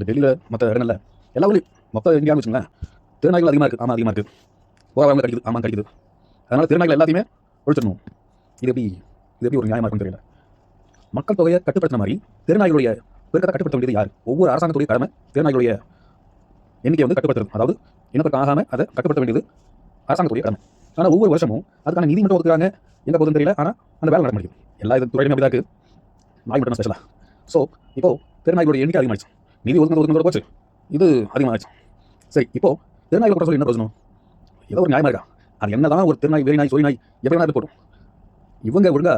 இந்த டெல்லியில் மற்ற இடங்கள்ல எல்லா ஊர்லையும் மொத்த இந்தியான்னு வச்சுங்களேன் திருநாய்கள் அதிகமாக இருக்குது. ஆமாம், அதிகமாக இருக்குது. போகிறவங்க கடிக்குது. ஆமாம், கடிக்குது. அதனால் திருநாய்கள் எல்லாத்தையுமே ஒழிச்சிடணும். இது எப்படி ஒரு நியாயமாக இருக்குன்னு தெரியல. மக்கள் தொகையை கட்டுப்படுத்தின மாதிரி திருநாய்களுடைய பெருக்கத்தை கட்டுப்படுத்த வேண்டியது யார்? ஒவ்வொரு அரசாங்கத்துடைய கடமை திருநாய்களுடைய எண்ணிக்கை வந்து கட்டுப்படுத்துறது. அதாவது இனப்பெருக்கம் ஆகாமல் அதை கட்டுப்படுத்த வேண்டியது அரசாங்கத்துடைய கடமை. ஆனால் ஒவ்வொரு வருஷமும் அதுக்கான நீதிமன்றம் ஒதுக்குறாங்க. எங்கே போகுதுன்னு தெரியல. ஆனால் அந்த வேலை நடக்க முடியும். எல்லா இது துறையிலுமே அப்படி தான் இருக்குது. நாய் மட்டும் ஸ்பெஷலாக. ஸோ இப்போது திருநாய்களுடைய எண்ணிக்கை அதிகமாகிடுச்சு. நிதி ஒதுக்குறது போச்சு, இது அதிகமாகிடுச்சு. சரி, இப்போது திருநாய்கள் கூட சொல்லி என்ன பிரச்சனை? ஏதோ ஒரு நியாயமாக இருக்கா? அது என்ன தான் ஒரு திருநாய், வெறி நாய், சொறி நாய் எப்படி வேணா போடும். இவங்க ஒழுங்கா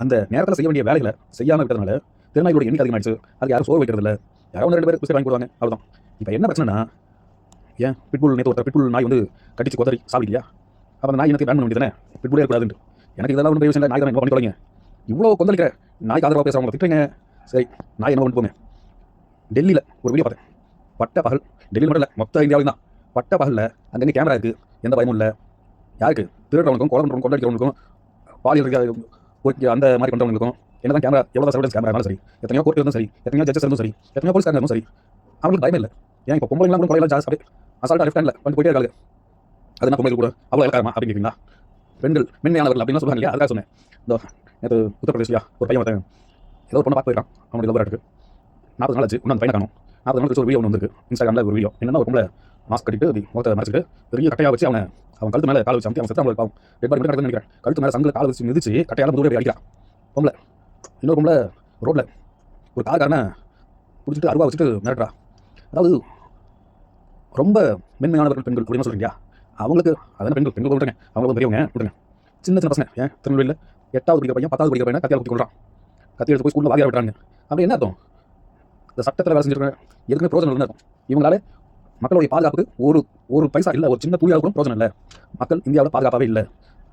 அந்த நேரத்தில் செய்ய வேண்டிய வேலைகளை செய்யாமல் இருக்கிறதுனால திருநாய்களுடைய எண்ணிக்கை அதிகமாகிடுச்சு. அது யாரும் சோறு வைக்கிறது இல்லை. யாரோ 1-2 பேர் பிஸ்கட் வாங்கி போடுவாங்க, அவ்வளோதான். இப்போ என்ன பிரச்சனைனா, ஏன் பிட்புல் நேற்று ஒருத்தர் பிட்புல் நாய் வந்து கடிச்சு கொதறி சாப்பிட்டியா? அப்போ அந்த நாய் எனக்கு பேன் பண்ண வேண்டியதானே? பிட்புலே இருக்கக்கூடாதுன்னு. எனக்கு இதெல்லாம் ஒன்றும் விஷயம் இல்லை. நாய் தான் என்ன பண்ணி தொலைங்க. இவ்வளோ கொந்தளிக்கிற நாய்க்கு ஆதரவாக பேசுகிறவங்க திட்டுறீங்க. சரி, நாய் என்ன கொண்டு போமே. டெல்லியில் ஒரு வீடியோ பார்த்தேன். பட்ட பகல், டெல்லியில் மட்டும் இல்லை, மொத்த இந்தியாவிலும் தான். பட்ட பகலில் அங்கங்கே கேமரா இருக்குது, எந்த பயமும் இல்லை. யாருக்கு? திருடுறவங்களுக்கும், கொலை பண்ணுறவங்க, கொண்டாடிக்கிறவங்களுக்கும், பாலியல் அந்த மாதிரி பண்ணுறவங்களுக்கும் என்ன தான் கேமரா, எவ்வளோ சர்வீலன்ஸ் கேமரா இருந்தாலும் சரி, எத்தனையோ கோர்ட் இருந்தாலும் சரி, எத்தனையோ ஜட்ஜஸ் இருந்தும் சரி, எத்தனையோ போலீஸ்காரங்க இருந்தும் சரி, அவங்களுக்கு பயமே இல்லை. ஏன் இப்போ பொம்பளைங்களாம் கூட கொலையெல்லாம் ஜாஸ்தி அசால்ட்டாக லெஃப்ட் ஹேண்டில் பண்ணிட்டு போயிட்டே இருக்காங்க. அது என்ன பொம்பளை கூட அவ்வளோ இலக்காரமா அப்படின்னு கேட்குறீங்களா? பெண்கள் மென்மையானவர்கள் அப்படின்னு சொல்லுவாங்க இல்லையா? அதுக்காக சொன்னேன். இந்த நேற்று உத்தரப்பிரதேசியா ஒரு பையன் ஒருத்தன் ஏதோ ஒரு பொண்ணை பார்க்க போயிருக்கான். அவனுடைய லவ் 40 நாள் ஆச்சு, இன்னும் அந்த பையனை காணும். 40 நாள் கழிச்சு ஒரு வீடியோ ஒன்று வந்துருக்கு இன்ஸ்டாகிராமில். ஒரு வீடியோ என்னன்னா, ஒரு பொம்பளை மாஸ்க் கட்டிட்டு முகத்தை மறைச்சிட்டு பெரிய கட்டையாக வச்சு அவன் கழுத்து மேலே கால் வச்சு அவன் செத்து அவங்களுக்கு பாவம் டெட் பாடி மட்டும் நினைக்கிறேன். கழுத்து மேலே சங்கில் கால் வச்சு மிதிச்சு கட்டையால் முதுகுல அடிக்கிறான் பொம்பளை. இன்னொரு பொம்பளை ரோட்டில் ஒரு காரக்காரனை பிடிச்சிட்டு அருவா வச்சுட்டு மிரட்டுறா. அதாவது ரொம்ப மென்மையானவர்கள் பெண்கள் அப்படின்னு சொல்கிறீங்க. அவங்களுக்கு அதான பெண்கள் விட்டுருங்க, அவங்களுக்கு பெரியவங்க விட்டுருங்க. சின்ன சின்ன பசங்க, ஏன் திருநெல்வேலியில் 8வது படிக்கிற பையன் 10வது படிக்கிற பையனை கத்தியால் குத்தி கொள்றான். கத்தி எடுத்து போய் ஸ்கூலில் வாதியாக விட்டுறாங்க. அப்படி என்ன அர்த்தம்? இந்த சட்டத்தில் வேலை செஞ்சுருக்காங்க, எதுக்குமே பிரோஜனம் இல்லைன்னு அர்த்தம். இவங்களால மக்களுடைய பாதுகாப்புக்கு ஒரு பைசா இல்லை, ஒரு சின்ன துளியாக கூட பிரோஜனம் இல்லை. மக்கள் இந்தியாவில் பாதுகாப்பாகவே இல்லை.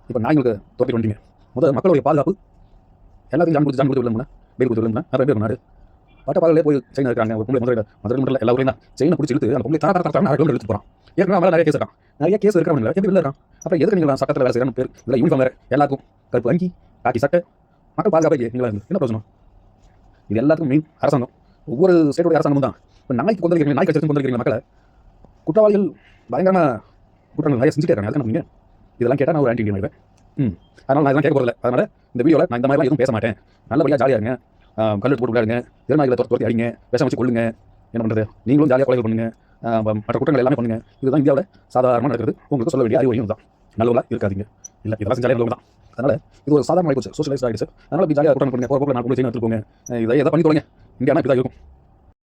இப்போ நாய்களுக்கு தோட்டி வந்துட்டீங்க. முதல் மக்களுடைய பாதுகாப்பு எல்லாத்தையும் ஜான் கொடுத்து விடணும்னா, பெயில் கொடுத்து விடணும்னா நிறைய பேர் நாடு பட்ட பாதையிலே போய் செயினை இருக்காங்க. ஒரு பொம்பளை மதுரை மட்டும் எல்லா ஊரையும் தான் செயினை பிடிச்சி இழுத்து அந்த பொம்பளை தர இழுத்து போகிறான். ஏற்கனவே அவன் நிறைய கேஸ் இருக்கான். நிறைய கேஸ் இருக்கிறவங்க எப்படி இல்லை இருக்கான். அப்புறம் எதுக்கு நீங்கள் சட்டத்தில் வேலை செய்யணும் பேர் இல்லை, யூனிஃபார்ம் வேறு, எல்லாருக்கும் கருப்பு அங்கி காக்கி சட்டை, மக்கள் பாதுகாப்பாக நீங்களா இருந்து என்ன பிரச்சனை? இது எல்லாத்துக்கும் மெயின் அரசாங்கம், ஒவ்வொரு ஸ்டேட்டோட அரசாங்கமும் தான். இப்போ நாய்க்கு கொண்டிருக்கிறீங்க, நாய் கட்சி கொண்டிருக்கிறீங்க மக்களை. குற்றவாளிகள் பயங்கரமாக குற்றங்கள் நிறைய செஞ்சுட்டே இருக்காங்க. அதுக்கு நீங்கள் இதெல்லாம் கேட்டால் நான் ஒரு ஆன்டி இண்டியன் ஆகிடுவேன். அதனால் நான் இதெல்லாம் கேட்க போகிறதில்ல. அதனால் இந்த வீடியோவில் நான் இந்த மாதிரிலாம் எதுவும் பேச மாட்டேன். நல்லபடியாக ஜாலியாக இருங்க, கல் போட்டு விளையாடுங்க, திருநாய்களை துரத்தி அடிங்க, விஷம் வச்சு கொள்ளுங்க. என்ன பண்ணுறது? நீங்களும் ஜாலியாக கொலைகள் பண்ணுங்க, மற்ற குற்றங்கள் எல்லாமே பண்ணுங்க. இதுதான் இந்தியாவில் சாதாரணமாக நடக்கிறது. உங்களுக்கு சொல்ல வேண்டிய அறிவுரையும் தான். நல்லவங்களா இருக்காதீங்க. இல்லை, இதெல்லாம் செஞ்சாலே நல்லவங்க தான். அதனால் இது ஒரு சாதாரணமாக போச்சு, சோஷியலைஸ் ஆகிடுச்சு. அதனால் இப்படி ஜாலியாக குற்றம் பண்ணுங்க, போகிற நான் கூட செய்ய எடுத்துக்கோங்க. இதை எதை பண்ணி தொலைங்க. இந்தியானா இப்படி தான் இருக்கும்.